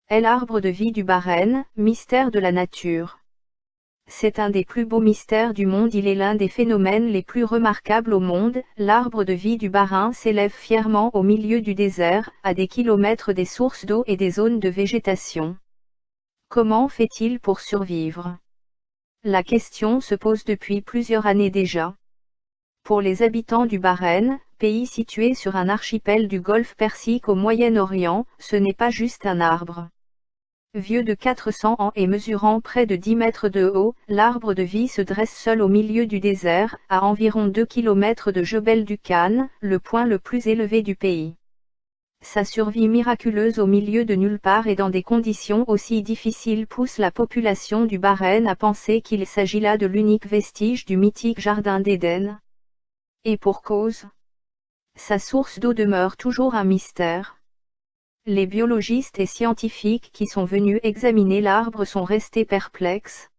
est l'arbre de vie du Bahreïn, mystère de la nature. C'est un des plus beaux mystères du monde, il est l'un des phénomènes les plus remarquables au monde. L'arbre de vie du Bahreïn s'élève fièrement au milieu du désert, à des kilomètres des sources d'eau et des zones de végétation. Comment fait-il pour survivre? La question se pose depuis plusieurs années déjà. Pour les habitants du Bahreïn, pays situé sur un archipel du Golfe Persique au Moyen-Orient, ce n'est pas juste un arbre. Vieux de 400 ans et mesurant près de 10 mètres de haut, l'arbre de vie se dresse seul au milieu du désert, à environ 2 km de Jebel Dukhan, le point le plus élevé du pays. Sa survie miraculeuse au milieu de nulle part et dans des conditions aussi difficiles pousse la population du Bahreïn à penser qu'il s'agit là de l'unique vestige du mythique Jardin d'Éden. Et pour cause. Sa source d'eau demeure toujours un mystère. Les biologistes et scientifiques qui sont venus examiner l'arbre sont restés perplexes.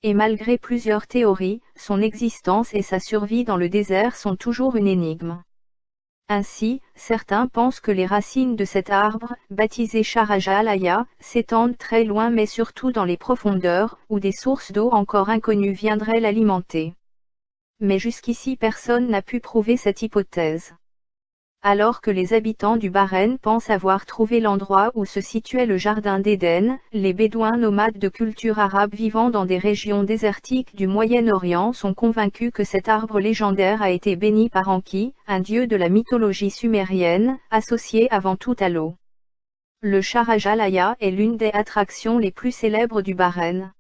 Et malgré plusieurs théories, son existence et sa survie dans le désert sont toujours une énigme. Ainsi, certains pensent que les racines de cet arbre, baptisé Sharajalaya, s'étendent très loin mais surtout dans les profondeurs, où des sources d'eau encore inconnues viendraient l'alimenter. Mais jusqu'ici personne n'a pu prouver cette hypothèse. Alors que les habitants du Bahreïn pensent avoir trouvé l'endroit où se situait le Jardin d'Éden, les Bédouins nomades de culture arabe vivant dans des régions désertiques du Moyen-Orient sont convaincus que cet arbre légendaire a été béni par Enki, un dieu de la mythologie sumérienne, associé avant tout à l'eau. Le Sharajalaya est l'une des attractions les plus célèbres du Bahreïn.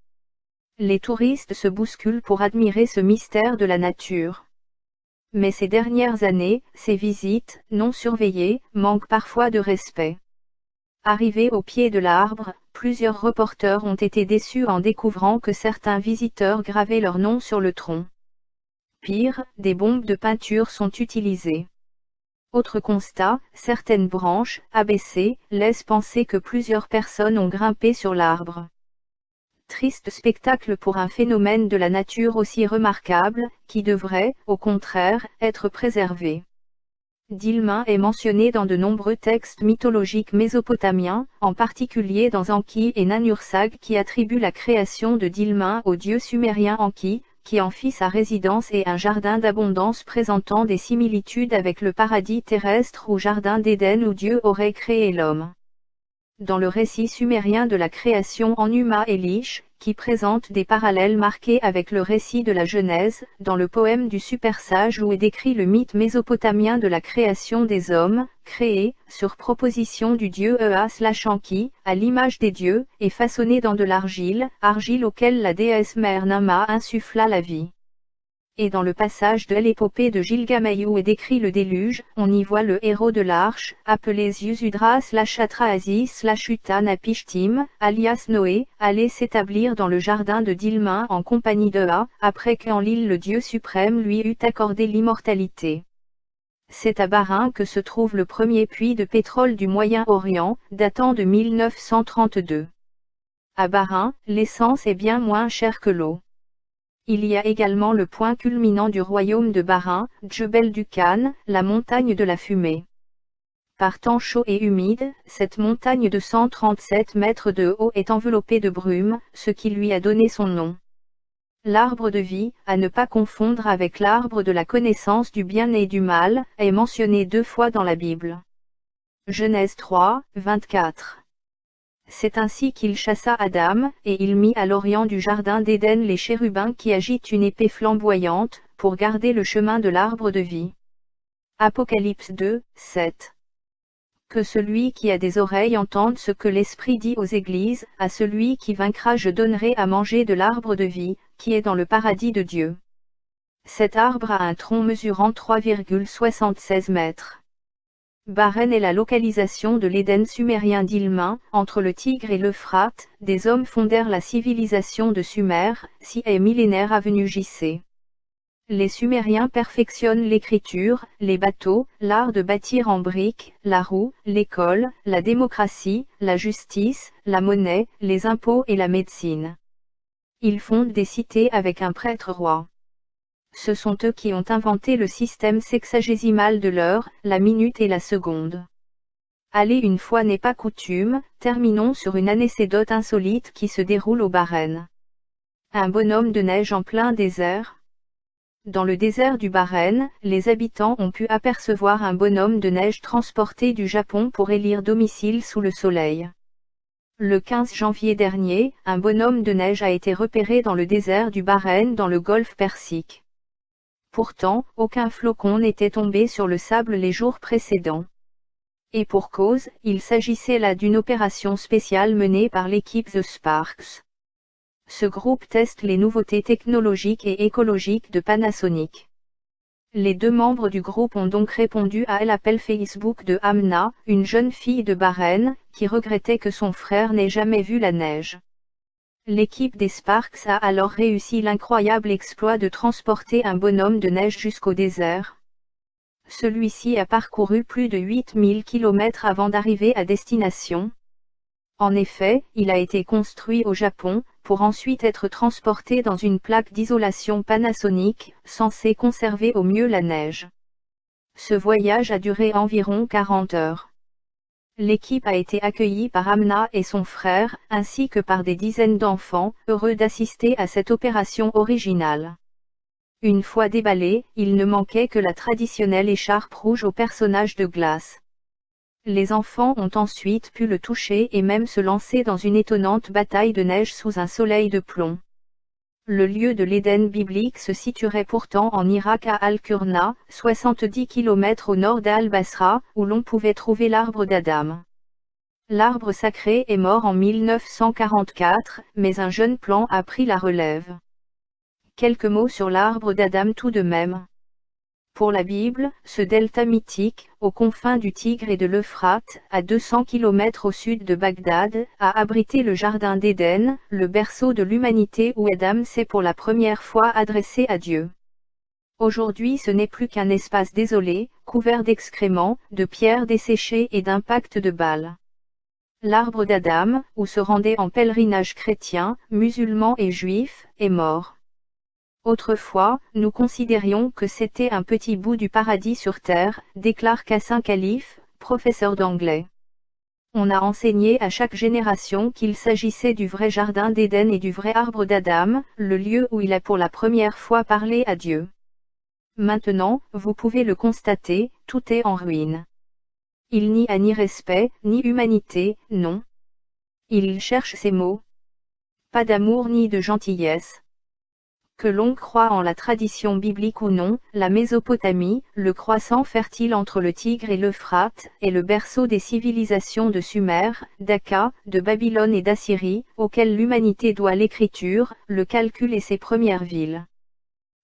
Les touristes se bousculent pour admirer ce mystère de la nature. Mais ces dernières années, ces visites, non surveillées, manquent parfois de respect. Arrivés au pied de l'arbre, plusieurs reporters ont été déçus en découvrant que certains visiteurs gravaient leur nom sur le tronc. Pire, des bombes de peinture sont utilisées. Autre constat, certaines branches, abaissées, laissent penser que plusieurs personnes ont grimpé sur l'arbre. Triste spectacle pour un phénomène de la nature aussi remarquable, qui devrait, au contraire, être préservé. Dilmun est mentionné dans de nombreux textes mythologiques mésopotamiens, en particulier dans Enki et Nanursag qui attribuent la création de Dilmun au dieu sumérien Enki, qui en fit sa résidence et un jardin d'abondance présentant des similitudes avec le paradis terrestre ou jardin d'Éden où Dieu aurait créé l'homme. Dans le récit sumérien de la création Enuma Elish, qui présente des parallèles marqués avec le récit de la Genèse, dans le poème du Super-Sage où est décrit le mythe mésopotamien de la création des hommes, créés, sur proposition du dieu Ea/Enki, à l'image des dieux, et façonnés dans de l'argile, argile auquel la déesse mère Nama insuffla la vie. Et dans le passage de l'épopée de Gilgamesh où est décrit le déluge, on y voit le héros de l'arche, appelé Ziusudra/Atrahasis/Utanapishtim, alias Noé, aller s'établir dans le jardin de Dilmun en compagnie de Ea, après qu'Enlil le dieu suprême lui eut accordé l'immortalité. C'est à Bahreïn que se trouve le premier puits de pétrole du Moyen-Orient, datant de 1932. À Bahreïn, l'essence est bien moins chère que l'eau. Il y a également le point culminant du royaume de Bahreïn, Djebel Dukhan, la montagne de la fumée. Par temps chaud et humide, cette montagne de 137 mètres de haut est enveloppée de brume, ce qui lui a donné son nom. L'arbre de vie, à ne pas confondre avec l'arbre de la connaissance du bien et du mal, est mentionné 2 fois dans la Bible. Genèse 3, 24. C'est ainsi qu'il chassa Adam, et il mit à l'orient du jardin d'Éden les chérubins qui agitent une épée flamboyante, pour garder le chemin de l'arbre de vie. Apocalypse 2, 7. Que celui qui a des oreilles entende ce que l'Esprit dit aux églises, à celui qui vaincra je donnerai à manger de l'arbre de vie, qui est dans le paradis de Dieu. Cet arbre a un tronc mesurant 3,76 mètres. Bahreïn est la localisation de l'Éden sumérien d'Ilmin, entre le Tigre et l'Euphrate, des hommes fondèrent la civilisation de Sumer, si est millénaire avenue JC. Les Sumériens perfectionnent l'écriture, les bateaux, l'art de bâtir en briques, la roue, l'école, la démocratie, la justice, la monnaie, les impôts et la médecine. Ils fondent des cités avec un prêtre roi. Ce sont eux qui ont inventé le système sexagésimal de l'heure, la minute et la seconde. Allez, une fois n'est pas coutume, terminons sur une anecdote insolite qui se déroule au Bahreïn. Un bonhomme de neige en plein désert. Dans le désert du Bahreïn, les habitants ont pu apercevoir un bonhomme de neige transporté du Japon pour élire domicile sous le soleil. Le 15 janvier dernier, un bonhomme de neige a été repéré dans le désert du Bahreïn dans le golfe Persique. Pourtant, aucun flocon n'était tombé sur le sable les jours précédents. Et pour cause, il s'agissait là d'une opération spéciale menée par l'équipe The Sparks. Ce groupe teste les nouveautés technologiques et écologiques de Panasonic. Les deux membres du groupe ont donc répondu à l'appel Facebook de Amna, une jeune fille de Bahreïn, qui regrettait que son frère n'ait jamais vu la neige. L'équipe des Sparks a alors réussi l'incroyable exploit de transporter un bonhomme de neige jusqu'au désert. Celui-ci a parcouru plus de 8000 km avant d'arriver à destination. En effet, il a été construit au Japon, pour ensuite être transporté dans une plaque d'isolation Panasonic, censée conserver au mieux la neige. Ce voyage a duré environ 40 heures. L'équipe a été accueillie par Amna et son frère, ainsi que par des dizaines d'enfants, heureux d'assister à cette opération originale. Une fois déballé, il ne manquait que la traditionnelle écharpe rouge au personnage de glace. Les enfants ont ensuite pu le toucher et même se lancer dans une étonnante bataille de neige sous un soleil de plomb. Le lieu de l'Éden biblique se situerait pourtant en Irak à Al-Qurna, 70 km au nord d'Al-Basra, où l'on pouvait trouver l'arbre d'Adam. L'arbre sacré est mort en 1944, mais un jeune plant a pris la relève. Quelques mots sur l'arbre d'Adam tout de même. Pour la Bible, ce delta mythique, aux confins du Tigre et de l'Euphrate, à 200 km au sud de Bagdad, a abrité le jardin d'Éden, le berceau de l'humanité où Adam s'est pour la première fois adressé à Dieu. Aujourd'hui, ce n'est plus qu'un espace désolé, couvert d'excréments, de pierres desséchées et d'impacts de balles. L'arbre d'Adam, où se rendaient en pèlerinage chrétiens, musulmans et juifs, est mort. Autrefois, nous considérions que c'était un petit bout du paradis sur terre, déclare Cassim Khalif, professeur d'anglais. On a enseigné à chaque génération qu'il s'agissait du vrai jardin d'Éden et du vrai arbre d'Adam, le lieu où il a pour la première fois parlé à Dieu. Maintenant, vous pouvez le constater, tout est en ruine. Il n'y a ni respect, ni humanité, non. Il cherche ces mots. Pas d'amour ni de gentillesse. Que l'on croie en la tradition biblique ou non, la Mésopotamie, le croissant fertile entre le Tigre et l'Euphrate, est le berceau des civilisations de Sumer, d'Akka, de Babylone et d'Assyrie, auxquelles l'humanité doit l'écriture, le calcul et ses premières villes.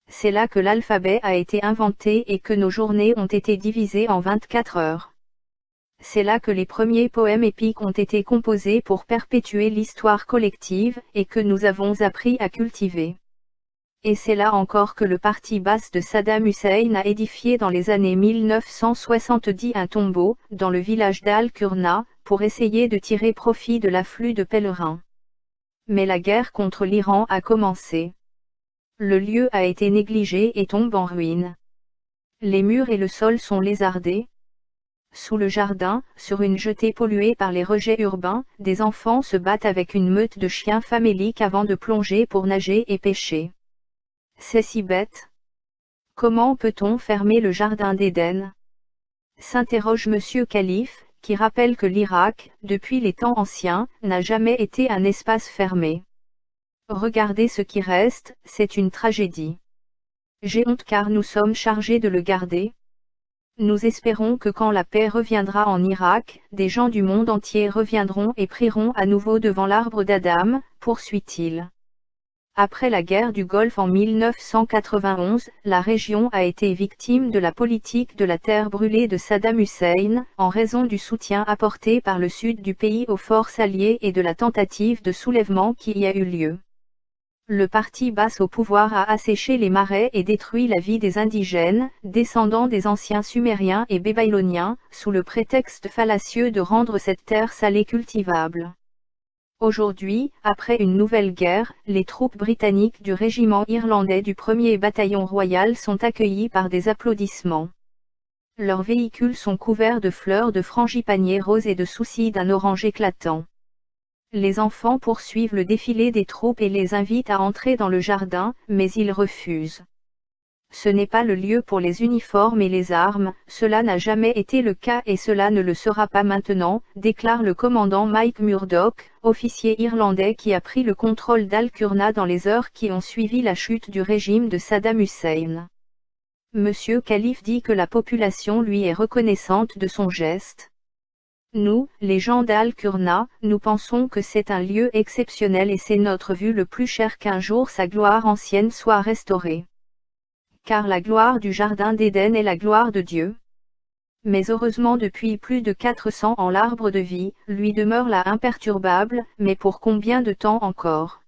C'est là que l'alphabet a été inventé et que nos journées ont été divisées en 24 heures. C'est là que les premiers poèmes épiques ont été composés pour perpétuer l'histoire collective, et que nous avons appris à cultiver. Et c'est là encore que le parti basse de Saddam Hussein a édifié dans les années 1970 un tombeau, dans le village d'Al-Qurna, pour essayer de tirer profit de l'afflux de pèlerins. Mais la guerre contre l'Iran a commencé. Le lieu a été négligé et tombe en ruine. Les murs et le sol sont lézardés. Sous le jardin, sur une jetée polluée par les rejets urbains, des enfants se battent avec une meute de chiens faméliques avant de plonger pour nager et pêcher. C'est si bête. Comment peut-on fermer le jardin d'Éden? S'interroge Monsieur Khalif, qui rappelle que l'Irak, depuis les temps anciens, n'a jamais été un espace fermé. Regardez ce qui reste, c'est une tragédie. J'ai honte car nous sommes chargés de le garder. Nous espérons que quand la paix reviendra en Irak, des gens du monde entier reviendront et prieront à nouveau devant l'arbre d'Adam, poursuit-il. Après la guerre du Golfe en 1991, la région a été victime de la politique de la terre brûlée de Saddam Hussein, en raison du soutien apporté par le sud du pays aux forces alliées et de la tentative de soulèvement qui y a eu lieu. Le parti basse au pouvoir a asséché les marais et détruit la vie des indigènes, descendants des anciens Sumériens et Babyloniens, sous le prétexte fallacieux de rendre cette terre salée cultivable. Aujourd'hui, après une nouvelle guerre, les troupes britanniques du régiment irlandais du 1er bataillon royal sont accueillies par des applaudissements. Leurs véhicules sont couverts de fleurs de frangipanier rose et de soucis d'un orange éclatant. Les enfants poursuivent le défilé des troupes et les invitent à entrer dans le jardin, mais ils refusent. Ce n'est pas le lieu pour les uniformes et les armes, cela n'a jamais été le cas et cela ne le sera pas maintenant, déclare le commandant Mike Murdoch, officier irlandais qui a pris le contrôle d'Al-Qurna dans les heures qui ont suivi la chute du régime de Saddam Hussein. Monsieur Khalif dit que la population lui est reconnaissante de son geste. Nous, les gens d'Al-Qurna, nous pensons que c'est un lieu exceptionnel et c'est notre vue le plus cher qu'un jour sa gloire ancienne soit restaurée. Car la gloire du jardin d'Éden est la gloire de Dieu. Mais heureusement depuis plus de 400 ans l'arbre de vie, lui demeure là imperturbable, mais pour combien de temps encore ?